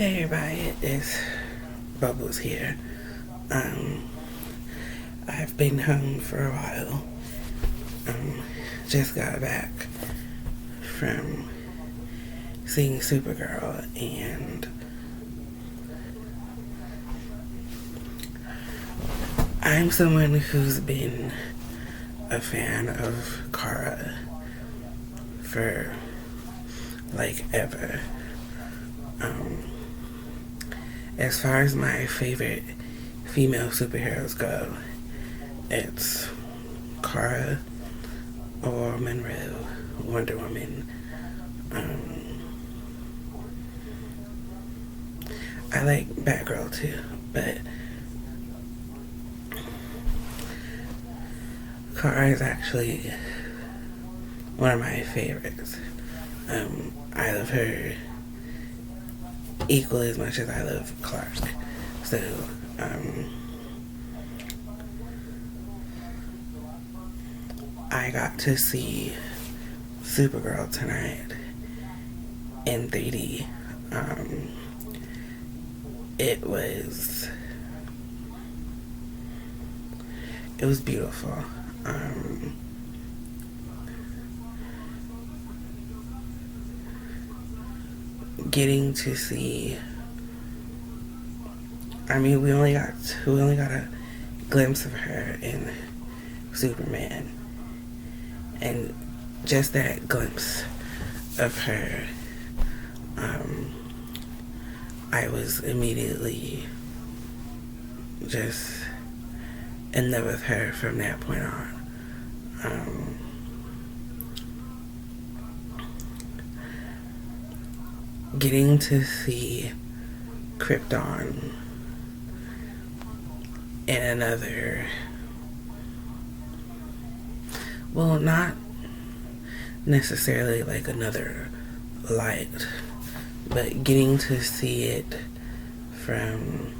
Hey everybody, it's Bubbles here. Um, I've been home for a while. Just got back from seeing Supergirl, and I'm someone who's been a fan of Kara for like ever. As far as my favorite female superheroes go, it's Kara or Monroe, Wonder Woman. I like Batgirl too, but Kara is actually one of my favorites. I love her equally as much as I love Clark. So, I got to see Supergirl tonight in 3D. It was beautiful. Getting to see, we only got a glimpse of her in Superman, and just that glimpse of her, I was immediately just in love with her from that point on. Getting to see Krypton in another, well, not necessarily like another light, but getting to see it from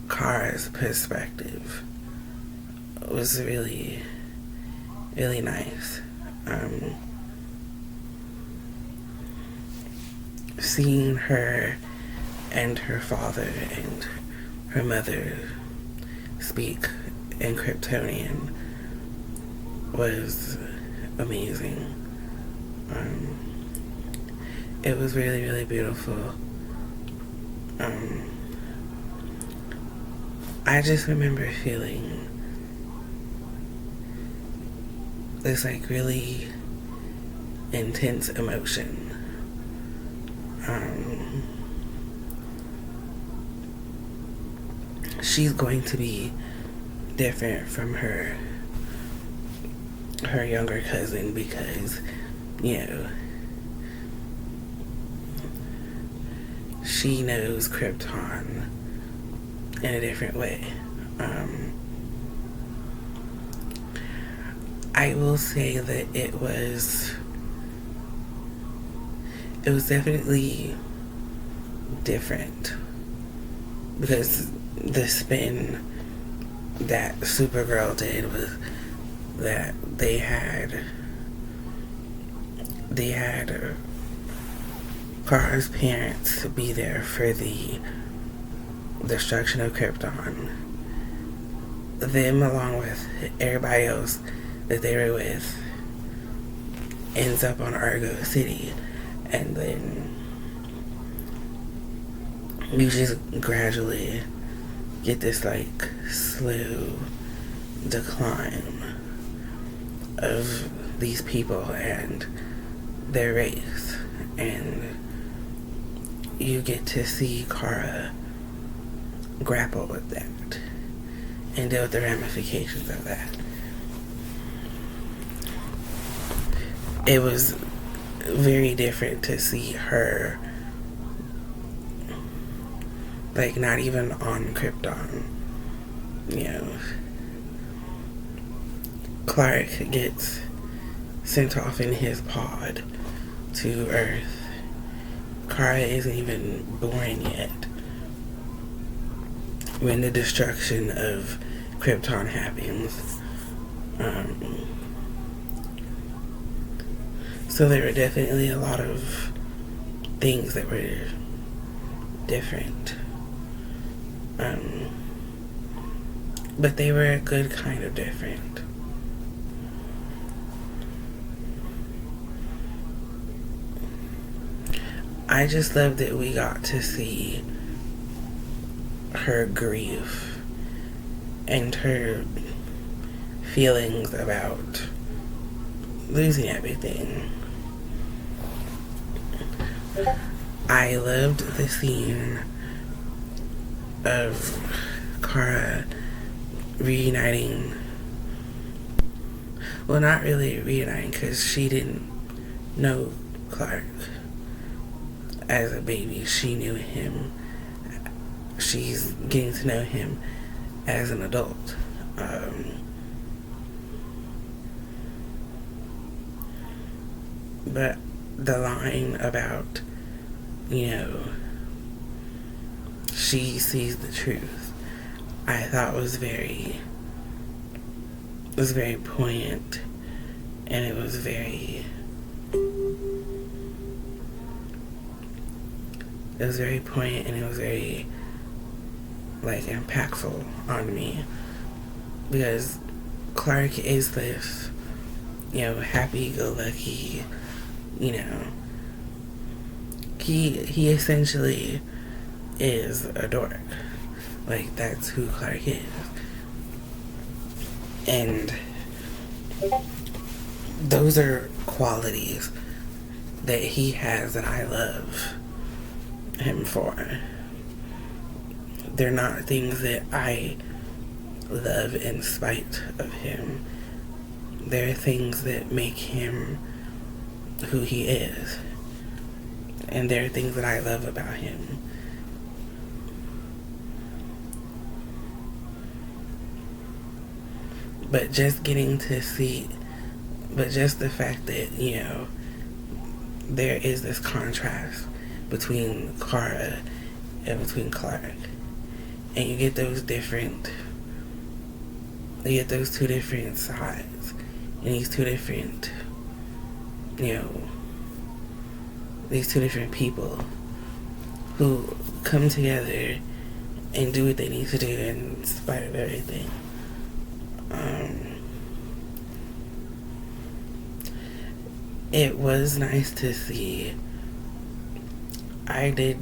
Kara's perspective was really, really nice. Seeing her and her father and her mother speak in Kryptonian was amazing. It was really, really beautiful. I just remember feeling this like really intense emotion. She's going to be different from her younger cousin because, she knows Krypton in a different way. I will say that it was definitely different because the spin that Supergirl did was that they had Kara's parents to be there for the destruction of Krypton. Them, along with everybody else that they were with, ends up on Argo City, and then you just gradually get this like slow decline of these people and their race, and you get to see Kara grapple with that and deal with the ramifications of that. It was very different to see her like not even on Krypton. Clark gets sent off in his pod to Earth. Kara isn't even born yet when the destruction of Krypton happens. So there were definitely a lot of things that were different. But they were a good kind of different. I just love that we got to see her grief and her feelings about losing everything. I loved the scene of Kara reuniting. Well, not really reuniting, because she didn't know Clark as a baby. She knew him. She's getting to know him as an adult. But the line about, she sees the truth, I thought was very poignant, and it was very poignant, and it was very impactful on me, because Clark is this happy-go-lucky, he essentially is a dork. That's who Clark is. And those are qualities that he has that I love him for. They're not things that I love in spite of him. They're things that make him who he is. And they're things that I love about him. But just getting to see, just the fact that, there is this contrast between Kara and between Clark. And you get those two different sides. And these two different, these two different people who come together and do what they need to do in spite of everything. It was nice to see. I did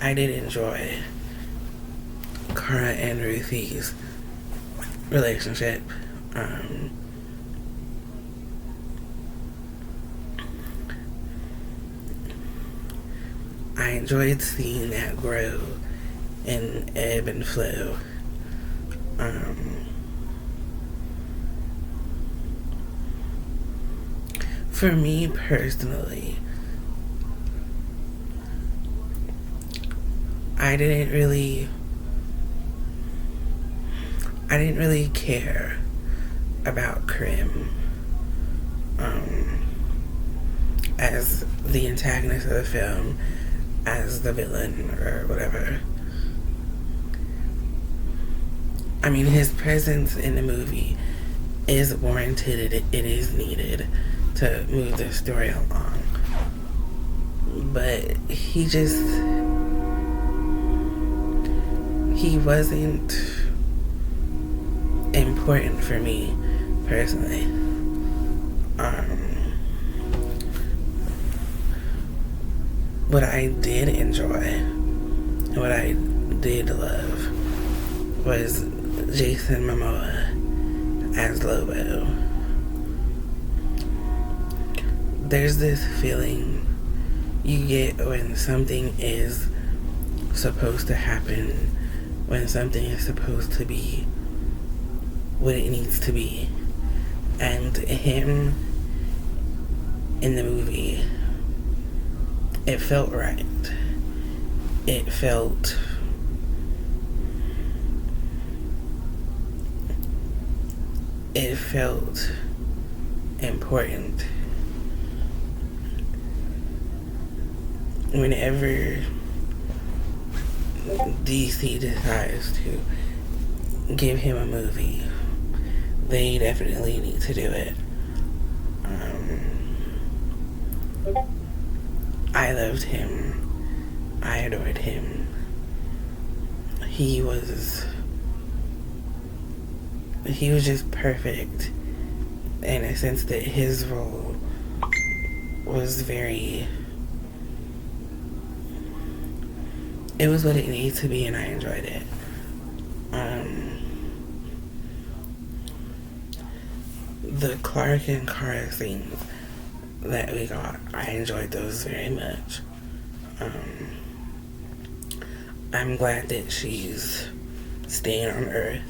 enjoy Kara and Ruthie's relationship. I enjoyed seeing that grow and ebb and flow. For me personally, I didn't really care about Krim as the antagonist of the film, as the villain or whatever. I mean, his presence in the movie is warranted. It is needed to move the story along. But he wasn't important for me personally. What I did enjoy and what I did love was Jason Momoa as Lobo. There's this feeling you get when something is supposed to happen, when something is supposed to be what it needs to be. And him in the movie, it felt right. It felt important. Whenever DC decides to give him a movie, they definitely need to do it. I loved him. I adored him. He was just perfect in a sense that his role was very, it was what it needed to be, and I enjoyed it. The Clark and Kara scenes that we got, I enjoyed those very much. I'm glad that she's staying on Earth.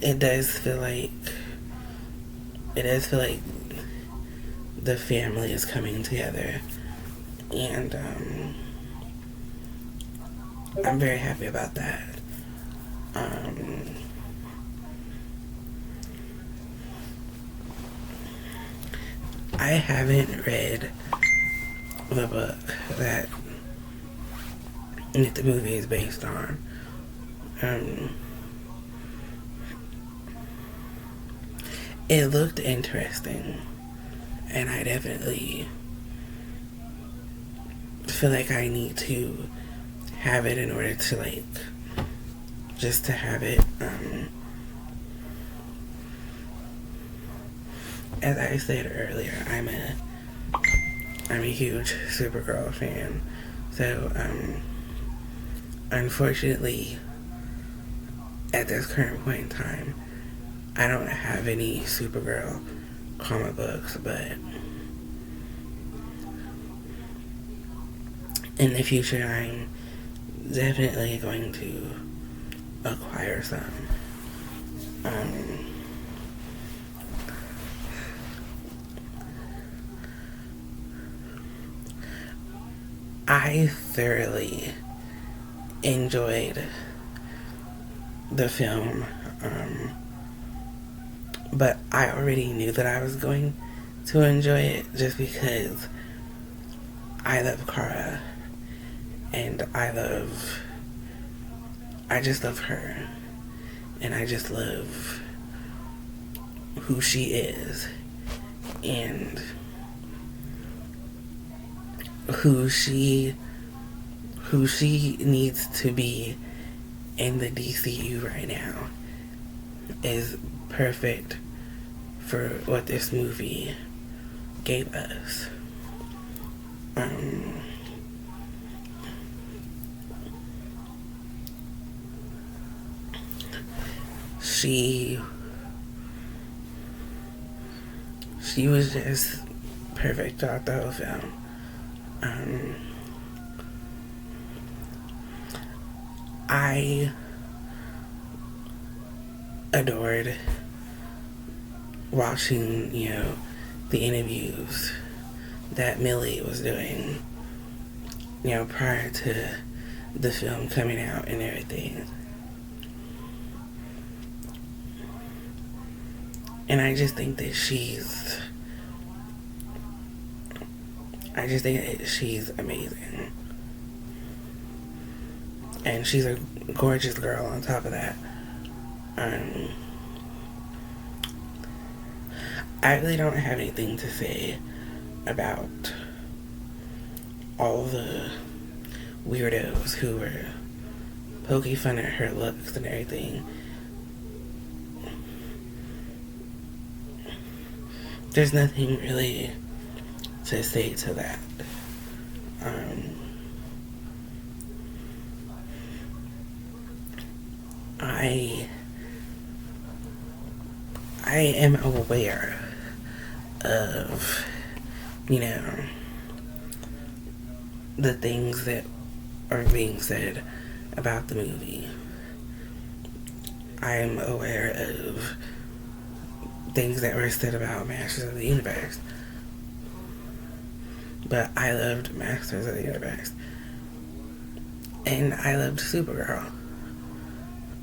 It does feel like the family is coming together, and I'm very happy about that. I haven't read the book that the movie is based on. It looked interesting, and I definitely feel like I need to have it in order to just to have it. As I said earlier, I'm a huge Supergirl fan, so unfortunately, at this current point in time, I don't have any Supergirl comic books, but in the future, I'm definitely going to acquire some. I thoroughly enjoyed the film, but I already knew that I was going to enjoy it just because I love Kara, and I just love her, and I just love who she is, and who she needs to be in the DCU right now is perfect for what this movie gave us. She was just perfect throughout the whole film. I adored watching, the interviews that Millie was doing, prior to the film coming out and everything. And I just think that she's amazing. And she's a gorgeous girl on top of that. I really don't have anything to say about all the weirdos who were poking fun at her looks and everything. There's nothing really to say to that. I am aware of, the things that are being said about the movie. I am aware of things that were said about Masters of the Universe. But I loved Masters of the Universe. And I loved Supergirl.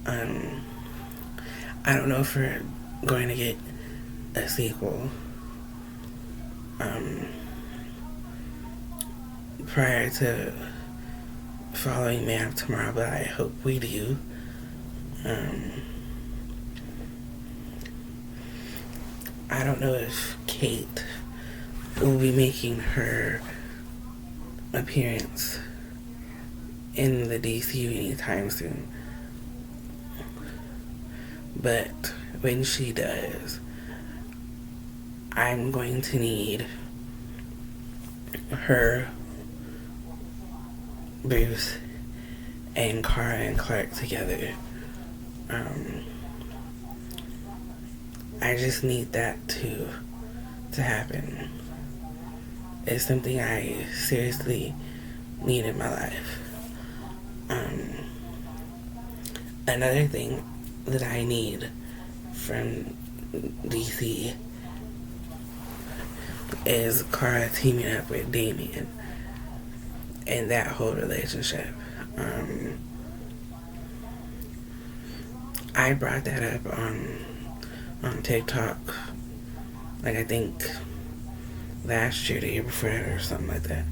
I don't know if we're going to get a sequel prior to following Man of Tomorrow, but I hope we do. I don't know if Kate will be making her appearance in the DCU anytime soon. But when she does, I'm going to need her, Bruce, and Kara and Clark together. I just need that to happen. It's something I seriously need in my life. Another thing that I need from DC is Kara teaming up with Damian and that whole relationship. I brought that up on TikTok, like I think last year, the year before that, or something like that.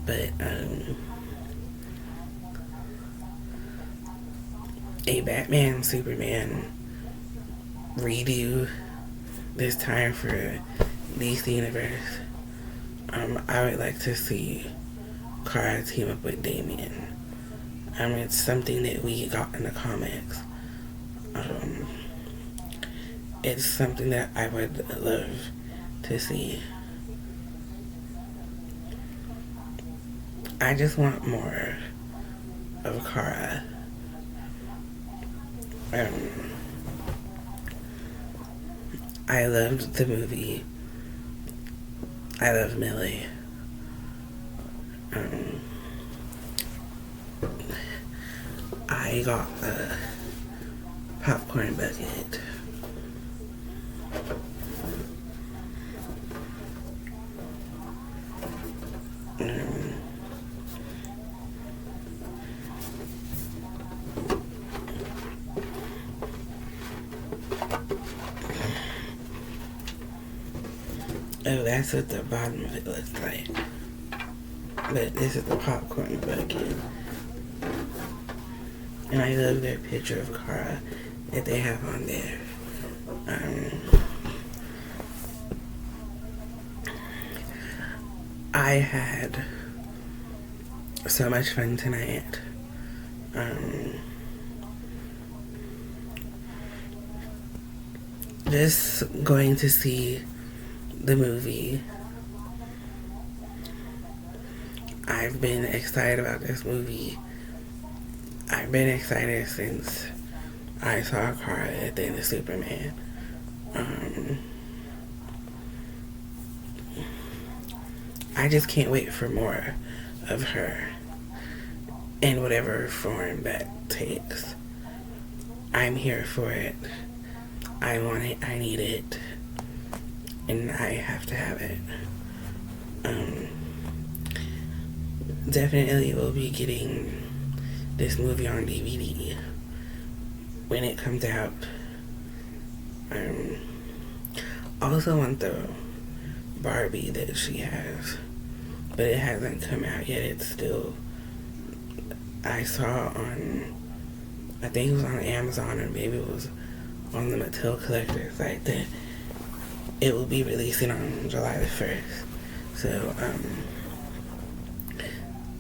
But a Batman Superman redo this time for DC Universe. I would like to see Kara team up with Damian. It's something that we got in the comics. It's something that I would love to see. I just want more of Kara. I loved the movie. I love Millie. I got a popcorn bucket. Oh, that's what the bottom of it looks like. But this is the popcorn bucket. And I love their picture of Kara that they have on there. I had so much fun tonight. Just going to see the movie. I've been excited about this movie. I've been excited since I saw Kara at the end of Superman. I just can't wait for more of her in whatever form that takes. I'm here for it. I want it. I need it. And I have to have it. Definitely will be getting this movie on DVD when it comes out. Also want the Barbie that she has, but it hasn't come out yet. It's still, I saw on, I think it was on Amazon, or maybe it was on the Mattel Collector site, that it will be releasing on July the 1st. So,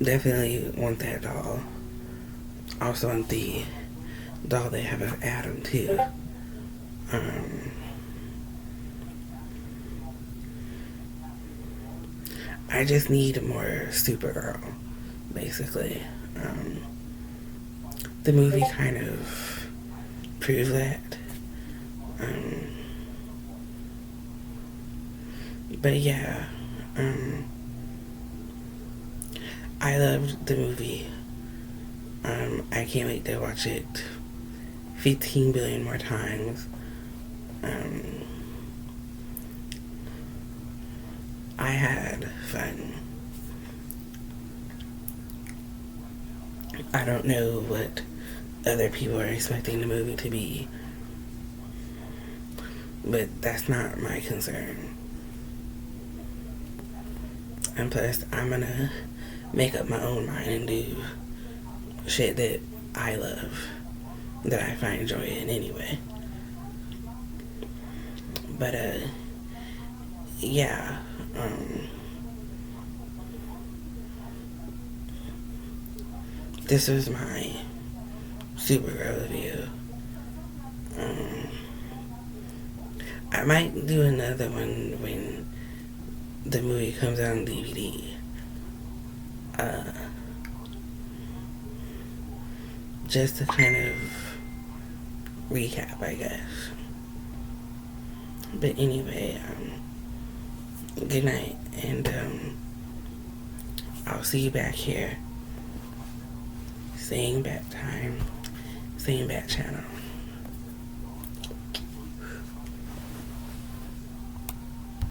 definitely want that doll. Also want the doll they have of Adam, too. I just need more Supergirl, basically. The movie kind of proved that. But yeah, I loved the movie. I can't wait to watch it 15 billion more times. I had fun. I don't know what other people are expecting the movie to be, but that's not my concern. And plus, I'm gonna make up my own mind and do shit that I love, that I find joy in anyway. But yeah, this was my Supergirl review. Um, I might do another one when the movie comes out on DVD. Uh, just to kind of recap, I guess. But anyway, good night, and I'll see you back here. Same bat time, same bat channel.